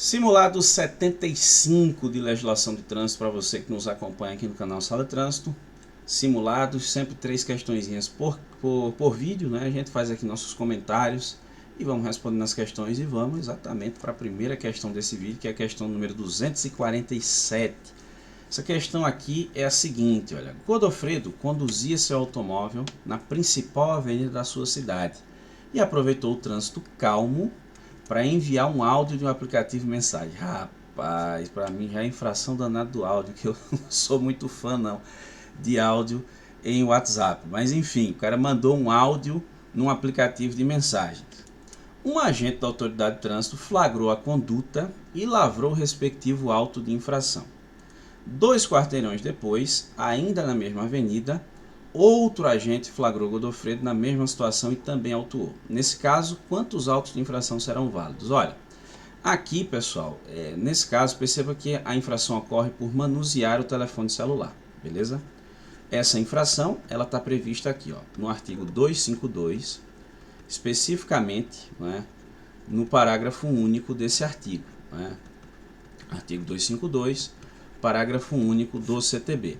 Simulado 75 de legislação de trânsito para você que nos acompanha aqui no canal Sala de Trânsito. Simulados, sempre 3 questõezinhas por vídeo, né? A gente faz aqui nossos comentários e vamos respondendo as questões e vamos exatamente para a primeira questão desse vídeo, que é a questão número 247. Essa questão aqui é a seguinte, olha: Godofredo conduzia seu automóvel na principal avenida da sua cidade e aproveitou o trânsito calmo para enviar um áudio de um aplicativo de mensagem. Rapaz, para mim já é infração danada do áudio, que eu não sou muito fã não de áudio em WhatsApp. Mas enfim, o cara mandou um áudio num aplicativo de mensagens. Um agente da autoridade de trânsito flagrou a conduta e lavrou o respectivo auto de infração. 2 quarteirões depois, ainda na mesma avenida, outro agente flagrou Godofredo na mesma situação e também autuou. Nesse caso, quantos autos de infração serão válidos? Olha, aqui pessoal, nesse caso, perceba que a infração ocorre por manusear o telefone celular, beleza? Essa infração, ela está prevista aqui, ó, no artigo 252, especificamente, né, no parágrafo único desse artigo, né? Artigo 252, parágrafo único do CTB.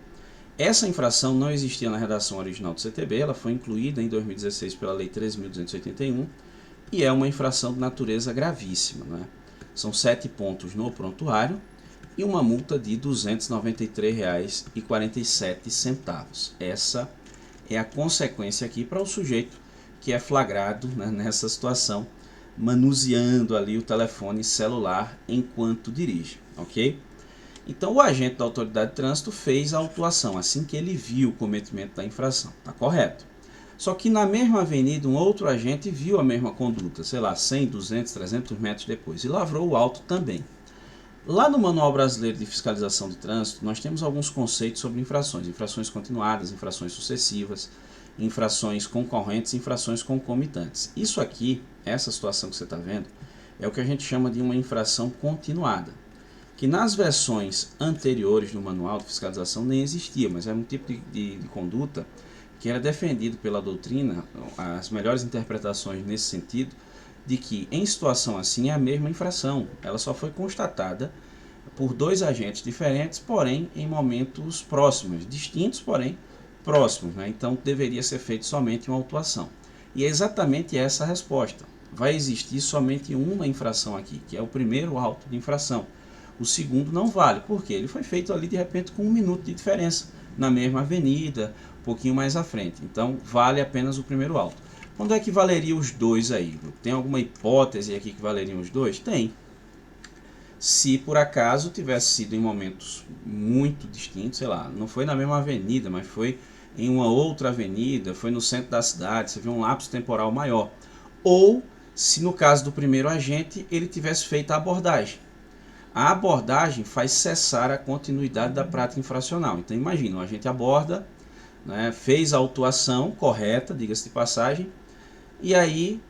Essa infração não existia na redação original do CTB, ela foi incluída em 2016 pela Lei 13.281 e é uma infração de natureza gravíssima, né? São 7 pontos no prontuário e uma multa de R$ 293,47. Essa é a consequência aqui para o sujeito que é flagrado, né, nessa situação, manuseando ali o telefone celular enquanto dirige, ok? Então o agente da autoridade de trânsito fez a autuação assim que ele viu o cometimento da infração, tá correto? Só que na mesma avenida um outro agente viu a mesma conduta, sei lá, 100, 200, 300 metros depois e lavrou o auto também. Lá no Manual Brasileiro de Fiscalização de Trânsito nós temos alguns conceitos sobre infrações: infrações continuadas, infrações sucessivas, infrações concorrentes, infrações concomitantes. Isso aqui, essa situação que você está vendo, é o que a gente chama de uma infração continuada, que nas versões anteriores do manual de fiscalização nem existia, mas era um tipo de conduta que era defendido pela doutrina, as melhores interpretações nesse sentido, de que em situação assim é a mesma infração, ela só foi constatada por 2 agentes diferentes, porém em momentos próximos, distintos, porém próximos, né? Então deveria ser feito somente uma autuação. E é exatamente essa a resposta. Vai existir somente uma infração aqui, que é o primeiro auto de infração. O segundo não vale, porque ele foi feito ali de repente com 1 minuto de diferença, na mesma avenida, um pouquinho mais à frente. Então vale apenas o primeiro auto. Quando é que valeria os 2 aí? Tem alguma hipótese aqui que valeriam os 2? Tem. Se por acaso tivesse sido em momentos muito distintos, sei lá, não foi na mesma avenida, mas foi em uma outra avenida, foi no centro da cidade, você vê um lapso temporal maior. Ou se no caso do primeiro agente ele tivesse feito a abordagem. A abordagem faz cessar a continuidade da prática infracional. Então imagina, o agente aborda, né, fez a autuação correta, diga-se de passagem, e aí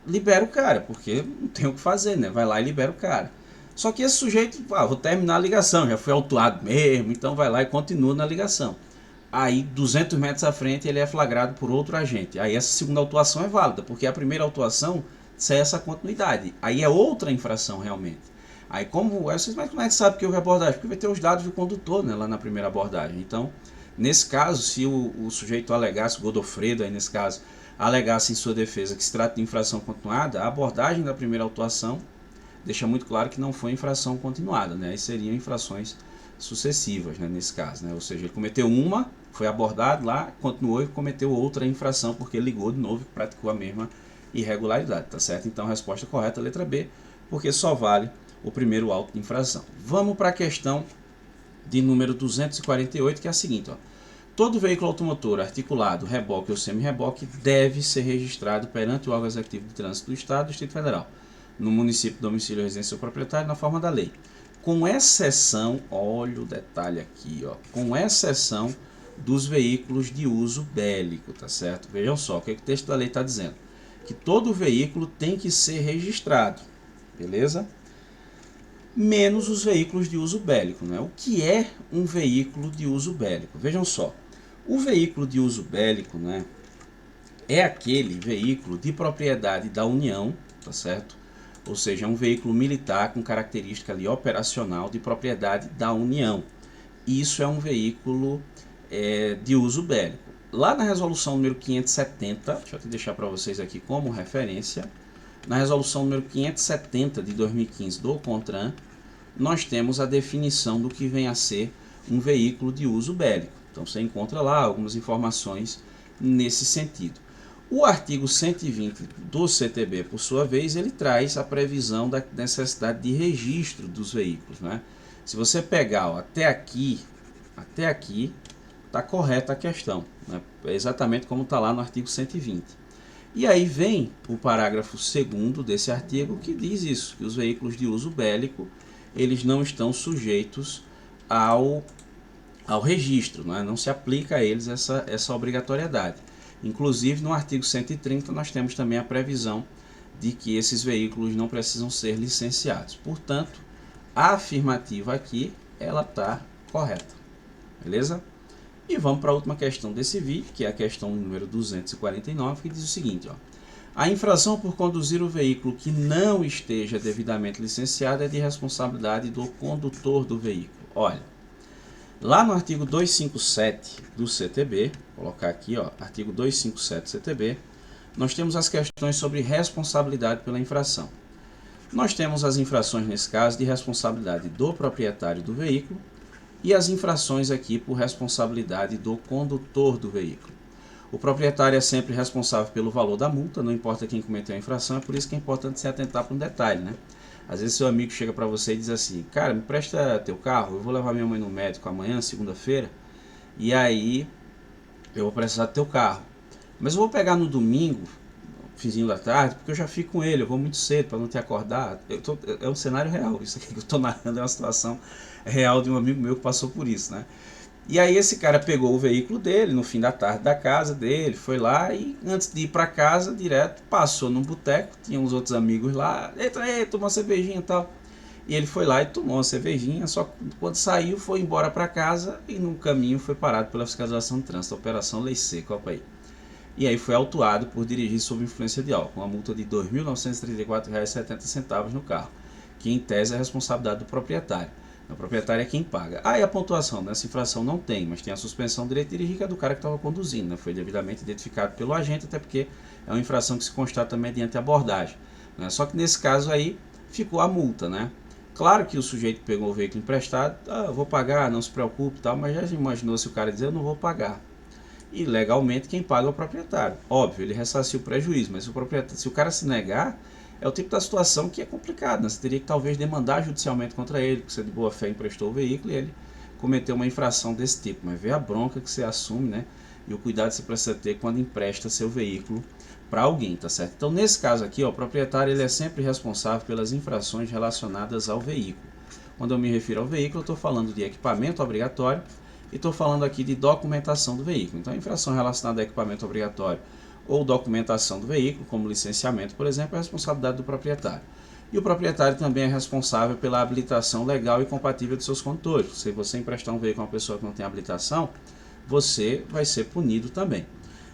libera o cara, porque não tem o que fazer, né? Vai lá e libera o cara. Só que esse sujeito, vou terminar a ligação, já foi autuado mesmo, então vai lá e continua na ligação. Aí 200 metros à frente ele é flagrado por outro agente. Aí essa segunda autuação é válida, porque a primeira autuação cessa a continuidade. Aí é outra infração realmente. Aí mas como é que sabe que houve abordagem? Porque vai ter os dados do condutor, né, lá na primeira abordagem. Então, nesse caso, se o sujeito alegasse, Godofredo aí nesse caso, alegasse em sua defesa que se trata de infração continuada, a abordagem da primeira autuação deixa muito claro que não foi infração continuada, né? Aí seriam infrações sucessivas, né, nesse caso, né? Ou seja, ele cometeu uma, foi abordado lá, continuou e cometeu outra infração porque ligou de novo e praticou a mesma irregularidade, tá certo? Então a resposta correta é a letra B, porque só vale o primeiro auto de infração. Vamos para a questão de número 248, que é a seguinte, ó: todo veículo automotor articulado, reboque ou semi-reboque deve ser registrado perante o órgão executivo de trânsito do Estado, do Distrito Federal, no município, domicílio, residência ou proprietário, na forma da lei. Com exceção, olha o detalhe aqui, ó, com exceção dos veículos de uso bélico, tá certo? Vejam só, o que o texto da lei está dizendo? Que todo veículo tem que ser registrado, beleza? Menos os veículos de uso bélico, né? O que é um veículo de uso bélico? Vejam só, o veículo de uso bélico, né, é aquele veículo de propriedade da União, tá certo? ou seja, é um veículo militar com característica ali operacional de propriedade da União. Isso é um veículo de uso bélico. Lá na resolução número 570, deixa eu deixar para vocês aqui como referência, na resolução número 570 de 2015 do CONTRAN, nós temos a definição do que vem a ser um veículo de uso bélico. Então você encontra lá algumas informações nesse sentido. O artigo 120 do CTB, por sua vez, ele traz a previsão da necessidade de registro dos veículos, né? Se você pegar até aqui está correta a questão, né? É exatamente como está lá no artigo 120. E aí vem o parágrafo 2º desse artigo que diz isso, que os veículos de uso bélico eles não estão sujeitos ao registro, né? Não se aplica a eles essa obrigatoriedade. Inclusive no artigo 130 nós temos também a previsão de que esses veículos não precisam ser licenciados. Portanto, a afirmativa aqui ela está correta, beleza? E vamos para a última questão desse vídeo, que é a questão número 249, que diz o seguinte, ó: a infração por conduzir o veículo que não esteja devidamente licenciado é de responsabilidade do condutor do veículo. Olha, lá no artigo 257 do CTB, vou colocar aqui, ó, artigo 257 do CTB, nós temos as questões sobre responsabilidade pela infração. Nós temos as infrações, nesse caso, de responsabilidade do proprietário do veículo e as infrações aqui por responsabilidade do condutor do veículo. O proprietário é sempre responsável pelo valor da multa, não importa quem cometeu a infração, é por isso que é importante se atentar para um detalhe, né? Às vezes seu amigo chega para você e diz assim, cara, me presta teu carro, eu vou levar minha mãe no médico amanhã, segunda-feira, e aí eu vou precisar do teu carro. Mas eu vou pegar no domingo, finzinho da tarde, porque eu já fico com ele, eu vou muito cedo para não te acordar. É um cenário real, isso aqui que eu estou narrando é uma situação real de um amigo meu que passou por isso, né? E aí esse cara pegou o veículo dele no fim da tarde da casa dele, foi lá e antes de ir para casa, direto, passou num boteco, tinha uns outros amigos lá, entra aí, toma uma cervejinha e tal. E ele foi lá e tomou uma cervejinha, só que quando saiu foi embora para casa e no caminho foi parado pela fiscalização de trânsito, Operação Lei Seca, opa aí. E aí foi autuado por dirigir sob influência de álcool, uma multa de R$ 2.934,70 no carro, que em tese é a responsabilidade do proprietário. O proprietário é quem paga. Ah, e a pontuação nessa infração não tem, mas tem a suspensão do direito de dirigir, que é do cara que estava conduzindo, né? Foi devidamente identificado pelo agente, até porque é uma infração que se constata mediante abordagem, né? Só que nesse caso aí ficou a multa, né? Claro que o sujeito pegou o veículo emprestado, eu vou pagar, não se preocupe, tal, mas já imaginou se o cara dizer eu não vou pagar. E legalmente quem paga é o proprietário. Óbvio, ele ressarciu o prejuízo, mas se o cara se negar, é o tipo da situação que é complicado, né? Você teria que talvez demandar judicialmente contra ele, porque você de boa fé emprestou o veículo e ele cometeu uma infração desse tipo. Mas vê a bronca que você assume, né? E o cuidado que você precisa ter quando empresta seu veículo para alguém, tá certo? Então nesse caso aqui, ó, o proprietário ele é sempre responsável pelas infrações relacionadas ao veículo. Quando eu me refiro ao veículo, eu estou falando de equipamento obrigatório e estou falando aqui de documentação do veículo. Então a infração relacionada a equipamento obrigatório ou documentação do veículo, como licenciamento, por exemplo, é a responsabilidade do proprietário. E o proprietário também é responsável pela habilitação legal e compatível de seus condutores. Se você emprestar um veículo a uma pessoa que não tem habilitação, você vai ser punido também.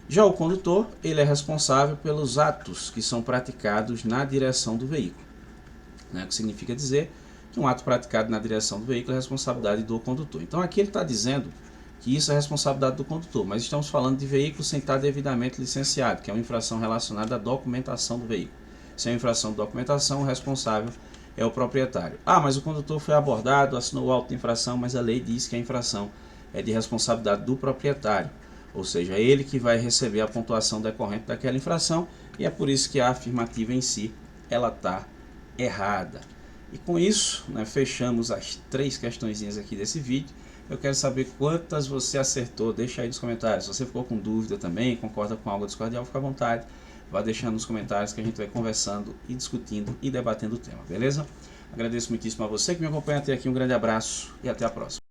Já o condutor, ele é responsável pelos atos que são praticados na direção do veículo, né? O que significa dizer que um ato praticado na direção do veículo é responsabilidade do condutor. Então aqui ele está dizendo que isso é responsabilidade do condutor, mas estamos falando de veículo sem estar devidamente licenciado, que é uma infração relacionada à documentação do veículo. Se é uma infração de documentação, o responsável é o proprietário. Ah, mas o condutor foi abordado, assinou o auto de infração, mas a lei diz que a infração é de responsabilidade do proprietário, ou seja, é ele que vai receber a pontuação decorrente daquela infração, e é por isso que a afirmativa em si, ela está errada. E com isso, né, fechamos as 3 questõezinhas aqui desse vídeo. Eu quero saber quantas você acertou, deixa aí nos comentários. Se você ficou com dúvida também, concorda com algo discordial, fica à vontade. Vá deixando nos comentários que a gente vai conversando e discutindo e debatendo o tema, beleza? Agradeço muitíssimo a você que me acompanha até aqui, um grande abraço e até a próxima.